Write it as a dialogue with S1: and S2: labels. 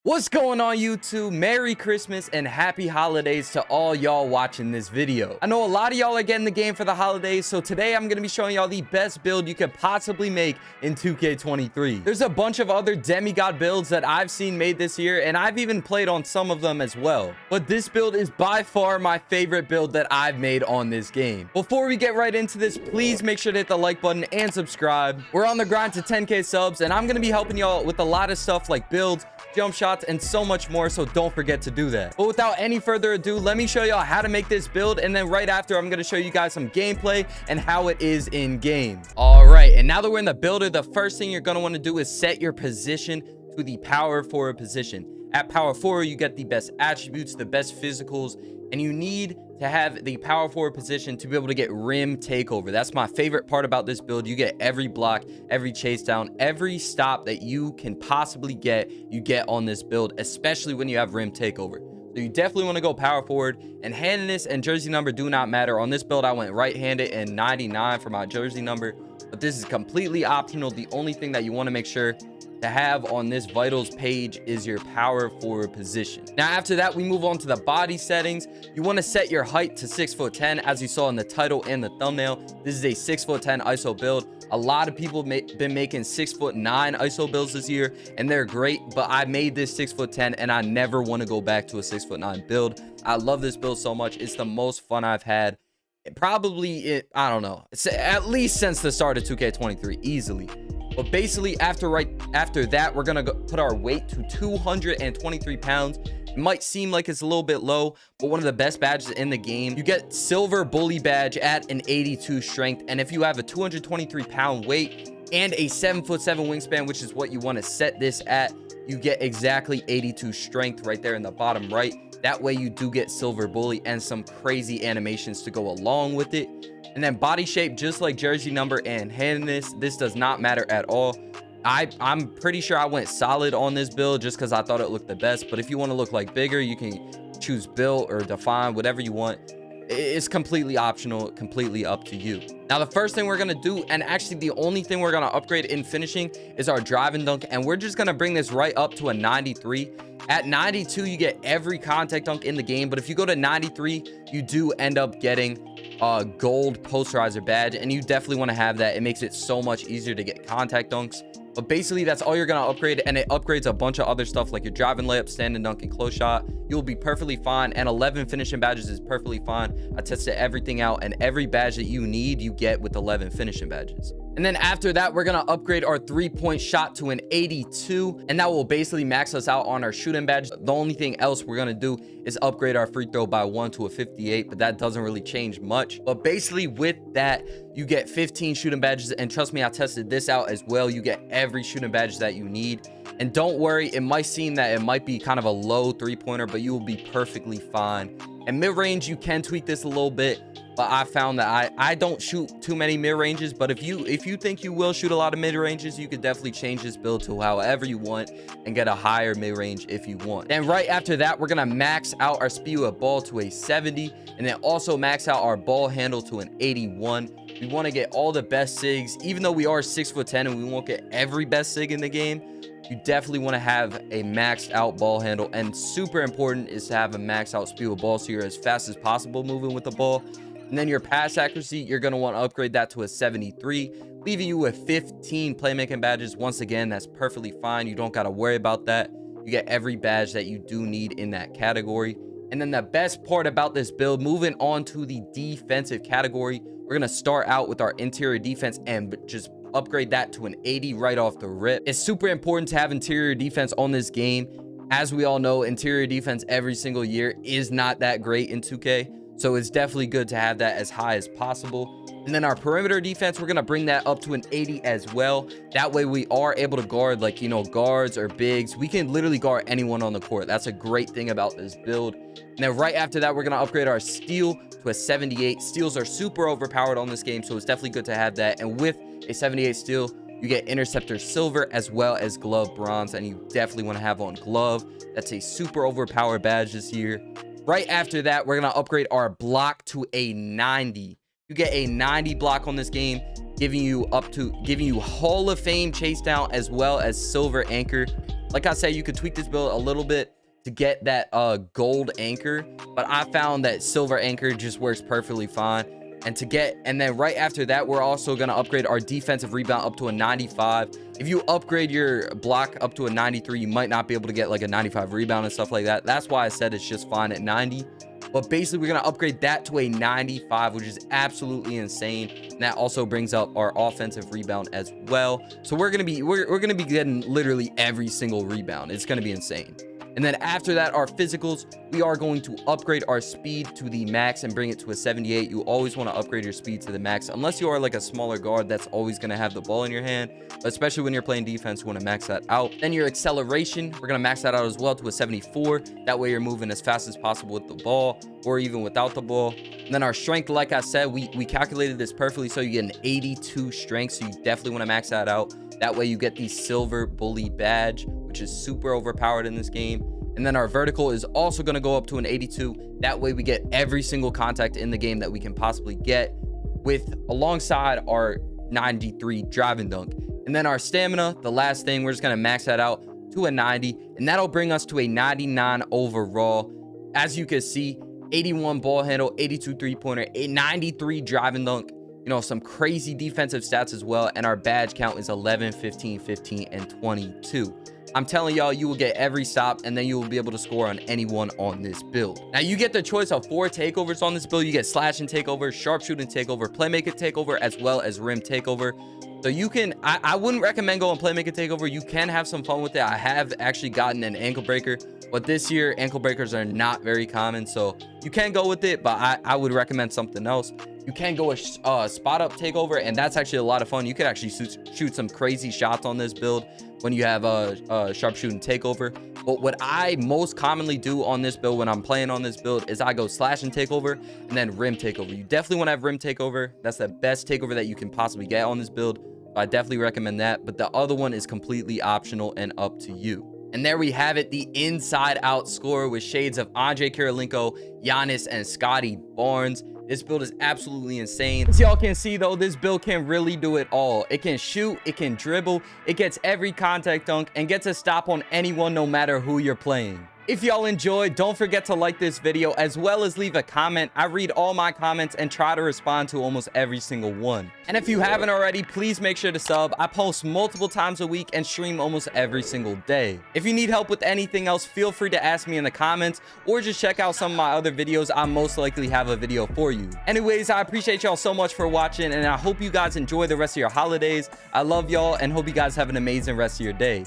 S1: What's going on YouTube? Merry Christmas and happy holidays to all y'all watching this video. I know a lot of y'all are getting the game for the holidays, so today I'm going to be showing y'all the best build you could possibly make in 2K23. There's a bunch of other demigod builds that I've seen made this year, and I've even played on some of them as well. But this build is by far my favorite build that I've made on this game. Before we get right into this, please make sure to hit the like button and subscribe. We're on the grind to 10K subs, and I'm going to be helping y'all with a lot of stuff like builds, jump shots, and so much more, so don't forget to do that. But without any further ado, let me show y'all how to make this build, and then right after I'm going to show you guys some gameplay and how it is in game. All right, and now that we're in the builder, the first thing you're going to want to do is set your position to the power forward position. At power forward, you get the best attributes, the best physicals, and you need to have the power forward position to be able to get rim takeover. That's my favorite part about this build. You get every block, every chase down, every stop that you can possibly get, you get on this build, especially when you have rim takeover. So you definitely want to go power forward, and handedness and jersey number do not matter. On this build, I went right-handed and 99 for my jersey number, but this is completely optional. The only thing that you want to make sure to have on this vitals page is your power forward position. Now after that, we move on to the body settings. You want to set your height to 6'10", as you saw in the title and the thumbnail. This is a 6'10" ISO build. A lot of people been making 6'9" ISO builds this year, and they're great, but I made this 6'10", and I never want to go back to a 6'9" build. I love this build so much. It's the most fun I've had probably, I don't know, at least since the start of 2K23, easily. But basically, after that, we're gonna put our weight to 223 pounds. It might seem like it's a little bit low, but one of the best badges in the game. You get silver bully badge at an 82 strength, and if you have a 223 pound weight and a 7'7" wingspan, which is what you want to set this at, you get exactly 82 strength right there in the bottom right. That way you do get silver bully and some crazy animations to go along with it. And then body shape, just like jersey number and handedness, this does not matter at all. I'm pretty sure I went solid on this build just because I thought it looked the best. But if you want to look like bigger, you can choose build or define, whatever you want. It's completely optional, completely up to you. Now, the first thing we're going to do, and actually the only thing we're going to upgrade in finishing, is our drive and dunk. And we're just going to bring this right up to a 93. At 92, you get every contact dunk in the game. But if you go to 93, you do end up getting a gold posterizer badge, and you definitely want to have that. It makes it so much easier to get contact dunks. But basically, that's all you're going to upgrade, and it upgrades a bunch of other stuff like your drive and layup, stand and dunk, and close shot. You'll be perfectly fine, and 11 finishing badges is perfectly fine. I tested everything out, and every badge that you need, you get with 11 finishing badges. And then after that, we're going to upgrade our three-point shot to an 82, and that will basically max us out on our shooting badge. The only thing else we're going to do is upgrade our free throw by 1 to a 58, but that doesn't really change much. But basically with that, you get 15 shooting badges, and trust me, I tested this out as well. You get every shooting badge that you need. And don't worry, it might seem that it might be kind of a low three-pointer, but you will be perfectly fine. And mid-range, you can tweak this a little bit, but I found that I don't shoot too many mid-ranges. But if you think you will shoot a lot of mid-ranges, you could definitely change this build to however you want and get a higher mid-range if you want. Then right after that, we're gonna max out our speed with ball to a 70, and then also max out our ball handle to an 81. We want to get all the best sigs. Even though we are 6'10" and we won't get every best sig in the game, you definitely want to have a maxed out ball handle, and super important is to have a maxed out speed with ball so you're as fast as possible moving with the ball. And then your pass accuracy, you're going to want to upgrade that to a 73, leaving you with 15 playmaking badges. Once again, that's perfectly fine. You don't got to worry about that. You get every badge that you do need in that category. And then the best part about this build, moving on to the defensive category, we're going to start out with our interior defense and just upgrade that to an 80 right off the rip. It's super important to have interior defense on this game. As we all know, interior defense every single year is not that great in 2K. So it's definitely good to have that as high as possible. And then our perimeter defense, we're going to bring that up to an 80 as well. That way we are able to guard, like, you know, guards or bigs. We can literally guard anyone on the court. That's a great thing about this build. And then right after that, we're going to upgrade our steal to a 78. Steals are super overpowered on this game, so it's definitely good to have that. And with a 78 steal, you get interceptor silver as well as glove bronze, and you definitely want to have on glove. That's a super overpowered badge this year. Right after that, we're going to upgrade our block to a 90. You get a 90 block on this game, giving you Hall of Fame chase down as well as silver anchor. Like I said, you could tweak this build a little bit to get that gold anchor, but I found that silver anchor just works perfectly fine. And then right after that, we're also going to upgrade our defensive rebound up to a 95. If you upgrade your block up to a 93, you might not be able to get like a 95 rebound and stuff like that. That's why I said it's just fine at 90. But basically, we're going to upgrade that to a 95, which is absolutely insane. And that also brings up our offensive rebound as well. So we're going to be getting literally every single rebound. It's going to be insane. And then after that, our physicals, we are going to upgrade our speed to the max and bring it to a 78. You always want to upgrade your speed to the max, unless you are like a smaller guard that's always going to have the ball in your hand. Especially when you're playing defense, you want to max that out. Then your acceleration, we're going to max that out as well to a 74. That way you're moving as fast as possible with the ball or even without the ball. And then our strength, like I said, we calculated this perfectly. So you get an 82 strength. So you definitely want to max that out. That way you get the silver bully badge, which is super overpowered in this game. And then our vertical is also going to go up to an 82. That way we get every single contact in the game that we can possibly get with alongside our 93 drive and dunk. And then our stamina, the last thing, we're just going to max that out to a 90. And that'll bring us to a 99 overall. As you can see, 81 ball handle, 82 three-pointer, 93 drive and dunk. You know, some crazy defensive stats as well. And our badge count is 11, 15, 15, and 22. I'm telling y'all, you will get every stop, and then you will be able to score on anyone on this build. Now, you get the choice of 4 takeovers on this build. You get slashing takeover, sharpshooting takeover, playmaker takeover, as well as rim takeover. So you can, I wouldn't recommend going playmaker takeover. You can have some fun with it. I have actually gotten an ankle breaker, but this year ankle breakers are not very common. So you can go with it, but I would recommend something else. You can go a spot up takeover, and that's actually a lot of fun. You could actually shoot some crazy shots on this build when you have a sharpshooting takeover. But what I most commonly do on this build when I'm playing on this build is I go slash and takeover and then rim takeover. You definitely want to have rim takeover. That's the best takeover that you can possibly get on this build. I definitely recommend that. But the other one is completely optional and up to you. And there we have it, the inside out score with shades of Andre Kirilenko, Giannis, and Scotty Barnes. This build is absolutely insane. As y'all can see though, this build can really do it all. It can shoot, it can dribble, it gets every contact dunk, and gets a stop on anyone no matter who you're playing. If y'all enjoyed, don't forget to like this video as well as leave a comment. I read all my comments and try to respond to almost every single one. And if you haven't already, please make sure to sub. I post multiple times a week and stream almost every single day. If you need help with anything else, feel free to ask me in the comments or just check out some of my other videos. I most likely have a video for you. Anyways, I appreciate y'all so much for watching, and I hope you guys enjoy the rest of your holidays. I love y'all and hope you guys have an amazing rest of your day.